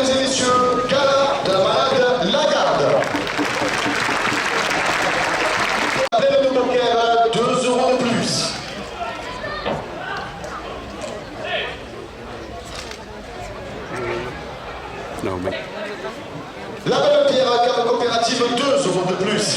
mesdames et messieurs, Gala de la malade Lagarde. Appel de poker, 2 € de plus. Non, mais... La belle pierre, carte coopérative, 2 € de plus.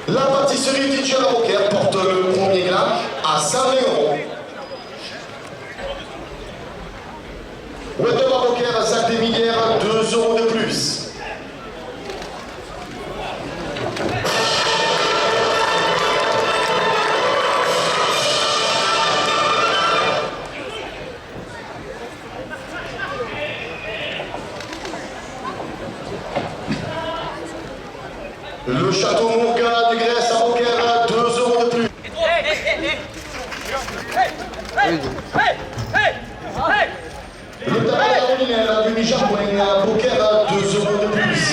La pâtisserie DJ à Poker porte le premier grain à 100 €. Wetter à Poker, sac des millières, 2 € de plus. Le château Mourga de Grèce à Poker, 2 € de plus. Le tabac ordinaire du Mijardouin à Poker, 2 € de plus.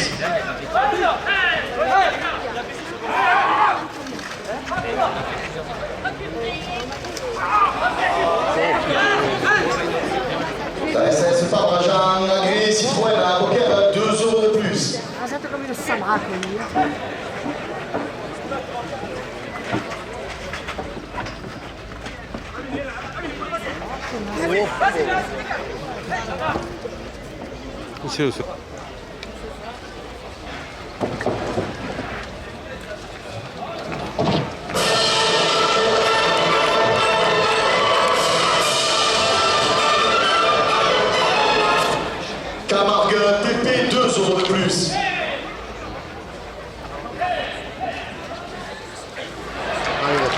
La SS Fabrajan Agré Citroën à Poker, 2 € de plus. C'est le... Camargue TP, 2 € de plus.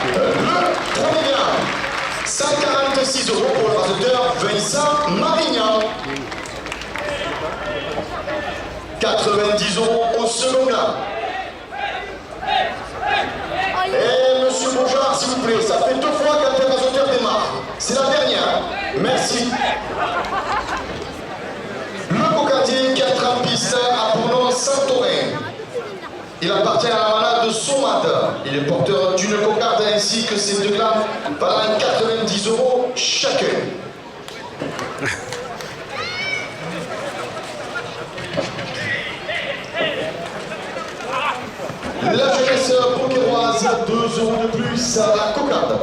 Le premier grain, 146 € pour le raseteur Vincent Marignan. 90 € au second grain. Et monsieur Beaujard, s'il vous plaît, ça fait 2 fois qu'un raseteur démarre. C'est la dernière. Merci. Le cocardier 4 en piste a pour nom Santorin. Il appartient à la malade de Somade. Il est porteur d'une cocarde ainsi que ses 2 grammes valant 90 € chacun. La jeunesse pokéroise, 2 € de plus à la cocarde.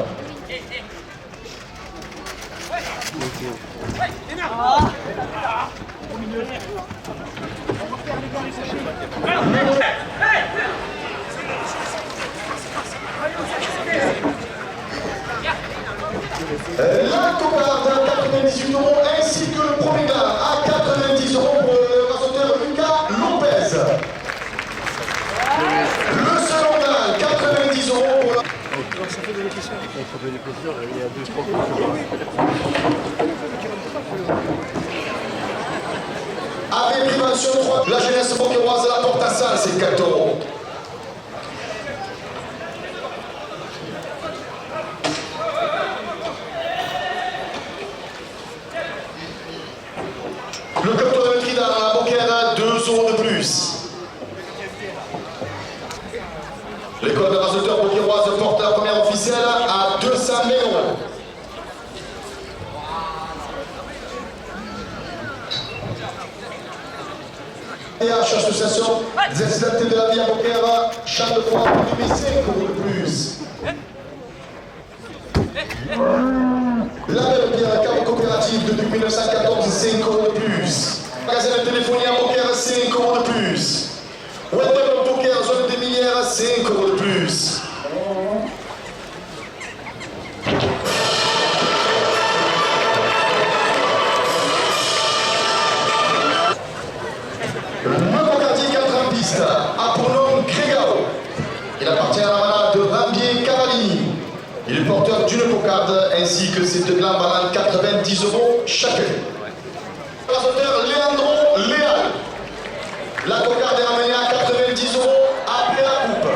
La cocarde, 98 € ainsi que le premier grain à 90 € pour le raseteur Lucas Lopez. Le second grain, 90 € pour le... Ça fait de l'épaisseur. Ça fait de l'épaisseur, il y a 2-3 Avec prévention 3, la jeunesse pokéroise la porte à 100, c'est 4 €. Le capteur de Trident à Poker, 2 € de plus. L'école de raseteur pokéroise porte la première officielle à 200 000 €. PH Association des accidentés de la vie à Poker, champ de froid, 5 € de plus. La belle pierre, carte coopérative depuis 1914, 5 € de plus. Magasin de téléphonie à Poker, 5 € de plus. Web Poker, zone des millières, 5 € de plus. Le cocardier 4 en piste a pour nom Grégao. Il appartient à la malade de Rambier Cavallini. Il est porteur d'une cocarde ainsi que ses 2 glands valant 90 € chacun. Le raseteur Leandro Léal. La cocarde est ramenée à 90 € après la coupe.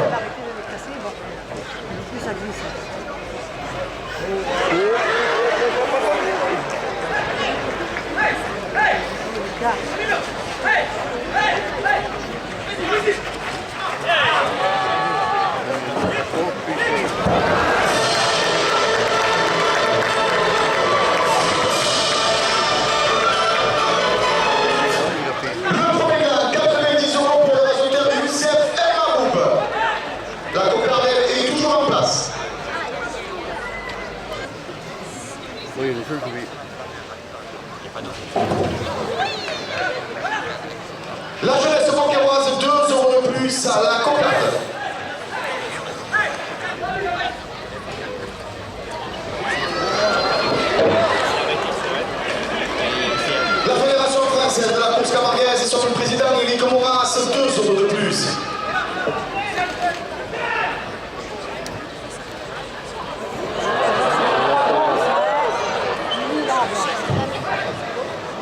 La jeunesse boqueroise, 2 euros de plus à la cocarde. La Fédération française de la course camarguaise et son président Eric Moras, 2 euros de plus.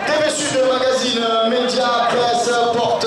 TV Sud, magazine, médias, presse, porte.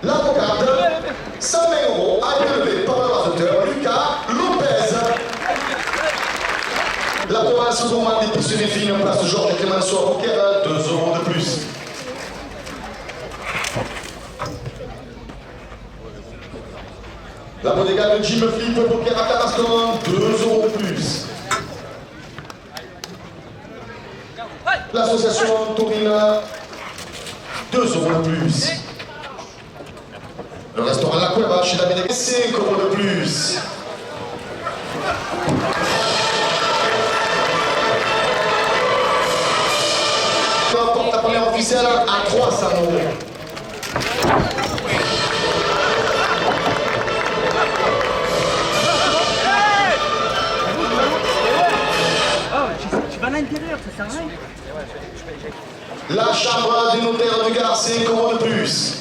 La cocarde, 120 euros, a été levé par le raseteur Lucas Lopez. La province gourmande d'épicerie fine, place Georges Clémenceau à Beaucaire, 2 euros de plus. La bodega de Jim Flip, Beaucaire à Tarascon, 2 euros de plus. L'association Taurine, 2 euros de plus. Le restaurant La Cueva chez David, 5 euros de plus. Le porte-à-porte officiel à 300 euros. Tu vas à l'intérieur, ça sert à rien. La chambre des notaires du Gard, 5 euros de plus.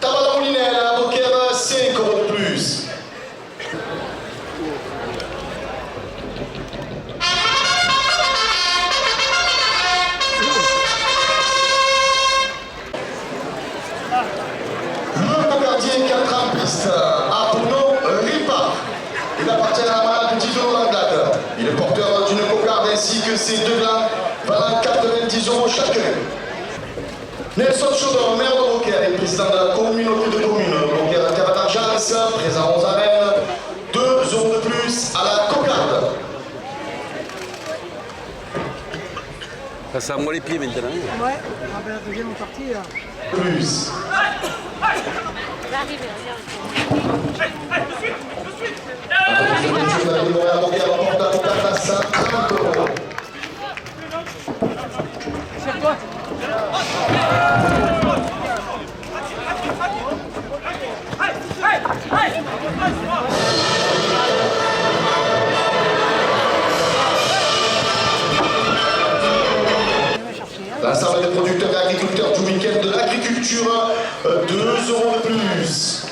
Tabac Moulinel à Beaucaire, 5 euros de plus. Le cocardier 4 en piste a pour nom Ripa. Il appartient à la malade de Tito Langlade. Il est porteur d'une cocarde ainsi que ses 2 glands valant 90 euros chacun. Nelson Chaudon, maire de Beaucaire et président de la communauté de communes Beaucaire Terre d'Argence, présent aux arènes, 2 euros de plus à la cocarde. Ça à moi les pieds maintenant. Ouais, ah ben, la deuxième partie là. Plus. Va arriver, C'est toi. L'ensemble des producteurs et agriculteurs du week-end de l'agriculture, 2 euros de plus.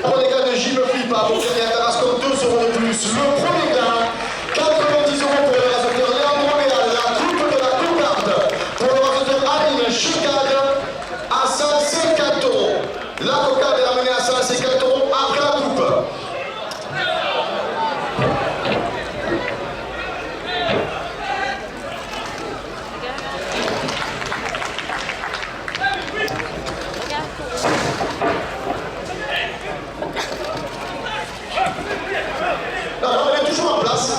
Pour les gars de Jim Flip à Beaucaire et à Tarascon, 2 euros de plus. Le premier gars, 90 euros pour le raseteur Léandro Béal, la troupe de la cocarde. Pour le raseteur Aline Chicade, à 150 euros. La cocarde est ramenée à 150 euros après la coupe. Non, elle est toujours en place.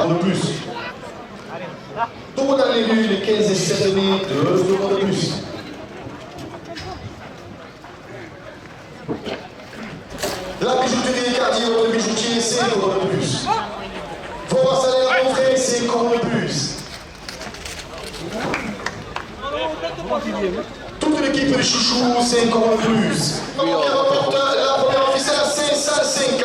De plus. Tout dans les rues, les 15 et 7 mai, 2 euros de plus. La bijouterie Cartier, votre bijoutier, 5 euros de plus. Vos salaires à montrer, 5 euros de plus. Toute l'équipe de chouchous, 5 euros de plus. Donc, on rapporte la première officielle à 505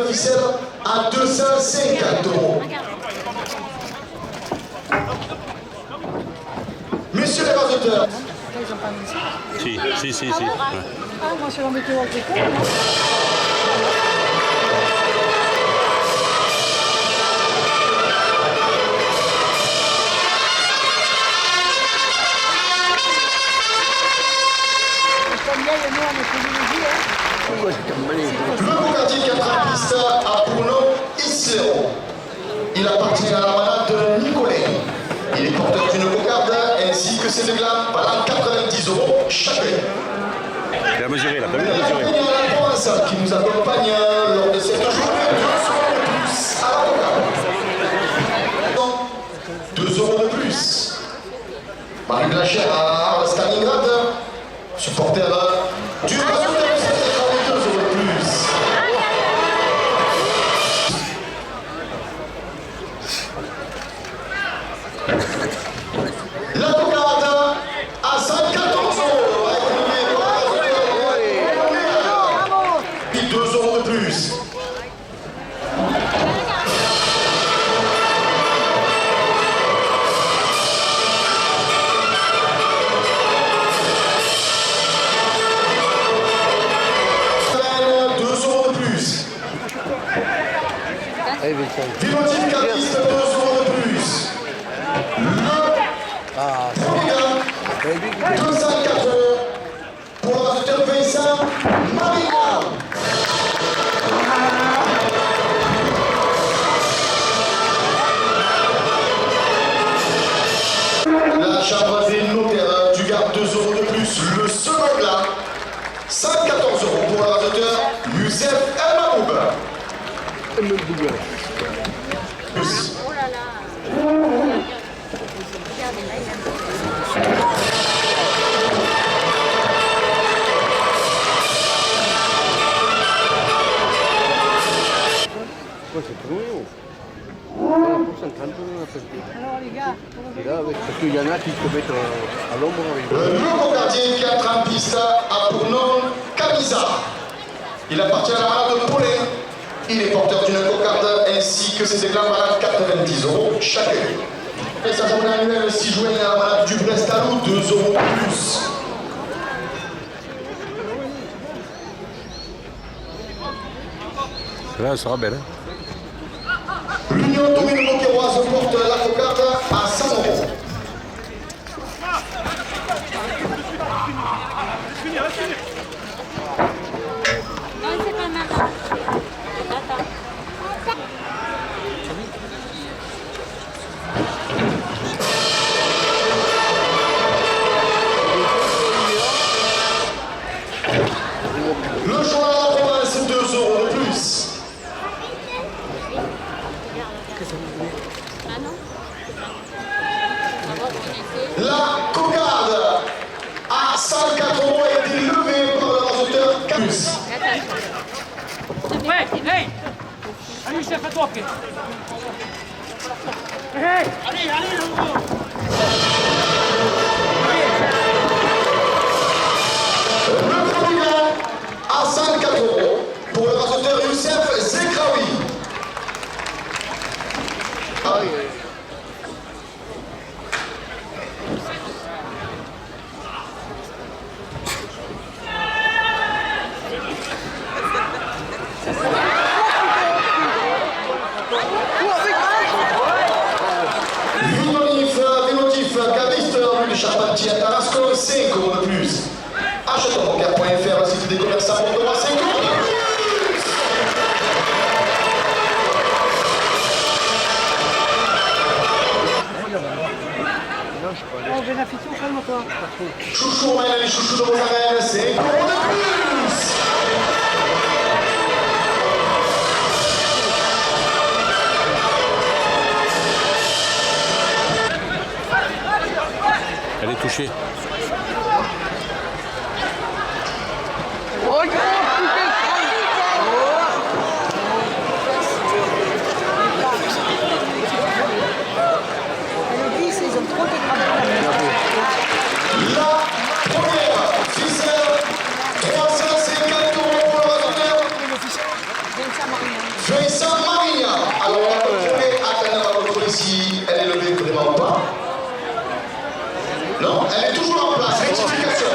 ficelle à 250 euros. Messieurs les rasoteurs, Ils ont pas mis ça. Si. Ah, Ouais. Ah, moi, je l'en mettais au déco, moi. Comme là, nous, on est privilégiés, hein. le Bugatti 4 pistes a pour nom Islero. Il appartient à la manade de Nicolet. Il est porteur d'une cocarde ainsi que ses deux glanes valant 90 euros chacun. Il a mesuré, il a pas vu la La mesuré. compagnie à la Provence qui nous accompagne lors de cette journée, 2 euros de plus. Marie Blacher à Stalingrad, supporter du Rasoteur de cette 2 euros de plus. La cocarde à 114 euros. Puis 2 euros de plus. Vivotif Capiste, 2 euros de plus. Le 204 euros pour le rasoteur Vincent Marina. La chambre des notaires du garde 2 euros de plus. Le second là, 114 euros pour le rasoteur Youssef El Mamoub. Plus. Oh là là. Regardez, là, il a C'est trop long. Pour ça, 30 euros, parce Alors, les gars, parce qu'il y en a qui se mettent à l'ombre avec Le nouveau gardien qui entre en piste a pour nom Camisa. Il appartient à la manade de Paulet. Il est porteur d'une cocarde ainsi que ses éclats malades 90 euros chacun. Et sa journée annuelle 6 juin à la manade du Brestalou 2 euros de plus. Là, elle sera belle. Hein. L'Union Tourine Moqueroise porte la cocarde à 100 euros. Non, c'est pas maintenant. Attends. Le choix à la province 2 euros de plus. Ah non. On va connaître. La cocarde à 104 euros a été levée par le rasoteur Camus. Ouais, hey! Allez, chef, à toi, après. Hey! Allez, Le premier à 104 euros pour le rasoteur Youssef Zekraoui. Vinotif, caviste, rue de Charpentier à Tarascon, 5 euros de plus. Achetons poker.fr, le site des commerçants pour 5 euros de plus. Oh, Benaficio, calme-toi. Chouchou, on les chouchous de Rosarène, 5 euros de plus. Elle est touchée. Le 10, ils ont trop dégradé. La première, ficelle, 350 euros pour le rasoteur. Le fichier, Vincent Marina. demande pas. Non, elle est toujours en place. Rectification.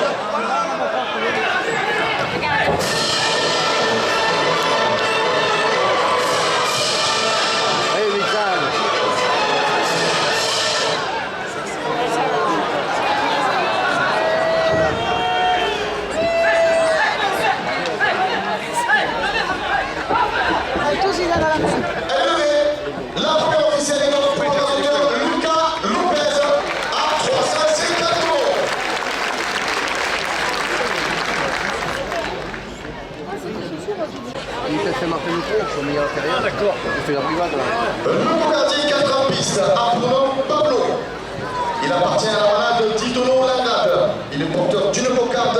Allez, Michel. Tous, il a dans la main. La première officielle est notre présentateur Lucas Lopez à 354 euros. Il fait fait marquer le micro, son meilleur carrière. Ah, d'accord. Il fait la brigade. Le Bugatti 4 en piste, apprenant Pablo. Il appartient à la malade d'Idono Langrade. Il est porteur d'une cocarde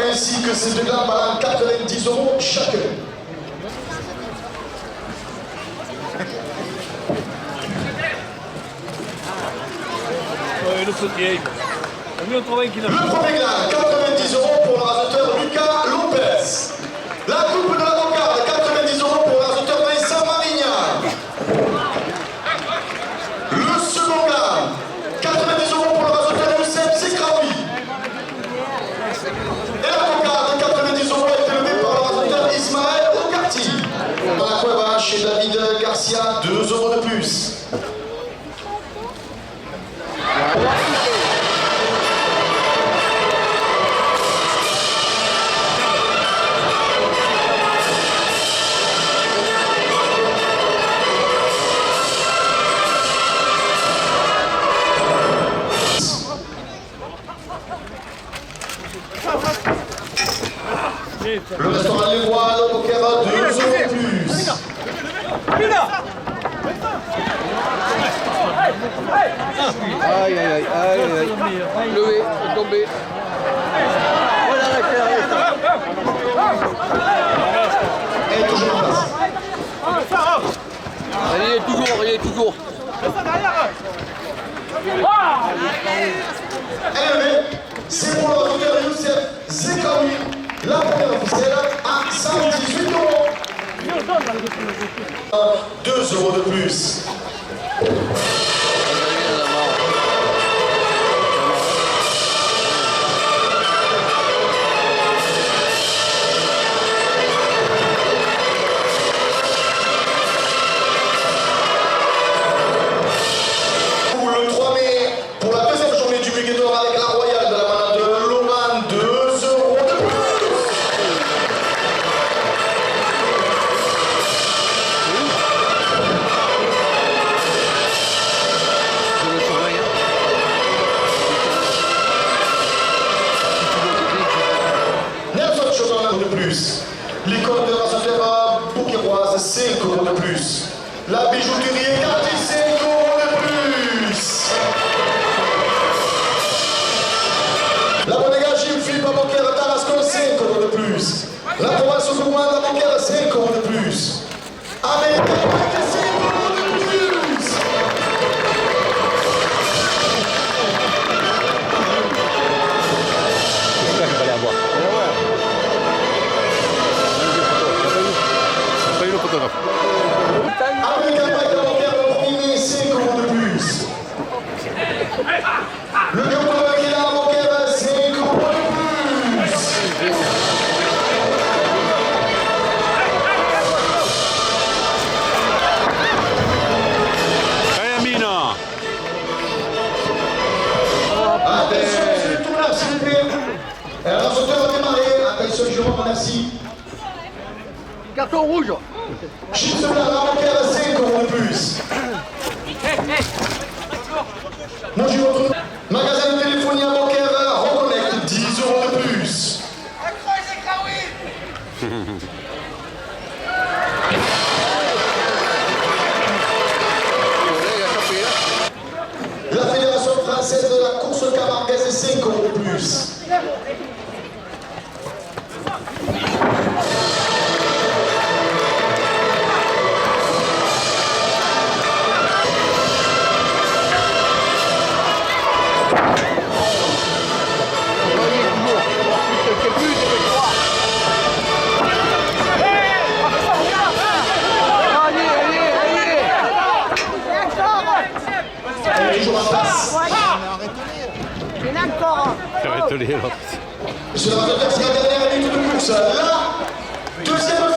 ainsi que ses deux glandes bananes 90 euros chacun. Le premier gland, 90 euros pour le rasoteur Lucas Lopez. La coupe de la cocarde, 90 euros pour le rasoteur Vincent Marignan. Le second gland, 90 euros pour le rasoteur Youssef Sekraoui. Et la cocarde, 90 euros est élevée par le rasoteur Ismaël Okarti. Dans la cueva, chez David Garcia, 2 euros de plus. Le restaurant Les Rois de Poker à 2 euros de plus. Aïe, aïe, aïe, aïe, aïe. Levé, tombé. Voilà, Elle est toujours en place. il est toujours. Elle c'est pour le rasoteur Youssef Sekraoui. La première officielle à 118 euros. 2 euros de plus. Le 3 mai, pour la deuxième journée du Muguet-d'Or avec la Royale de la manade de Loman, 2 euros de plus. Je le surveille. Nelson Chauvin, 1 euro de plus. L'école de rasoteur bouqueroise, 5 euros de plus. La bijouterie Cartier, 5 euros de plus. La bodega Gilles Philippe à Boquer à Tarascon, 5 euros de plus. La province au Gourmand à Boquer, 5 euros de plus. Américain, 5 euros de plus. C'est ça qu'il fallait avoir. Pas eu le photographe. Américain, Mike à Boquer, le 1er mai, 5 euros de plus. Le Gabon qui est à Boquer, 5 euros de plus. Allez, Amina. Attention, monsieur le tournage, s'il vous plaît. Un rasoteur a démarré. Attention, Jérôme, merci. Carton rouge. Chips blanc, la banquière à 5 euros de plus. Moi, je retrouve. Magasin de téléphonie à banquière, Reconnect, 10 euros de plus. La Fédération française de la course camarguaise, 5 euros de plus. Elle est toujours Atelier, là. Monsieur le rapporteur, c'est la dernière minute de course. Là, deuxième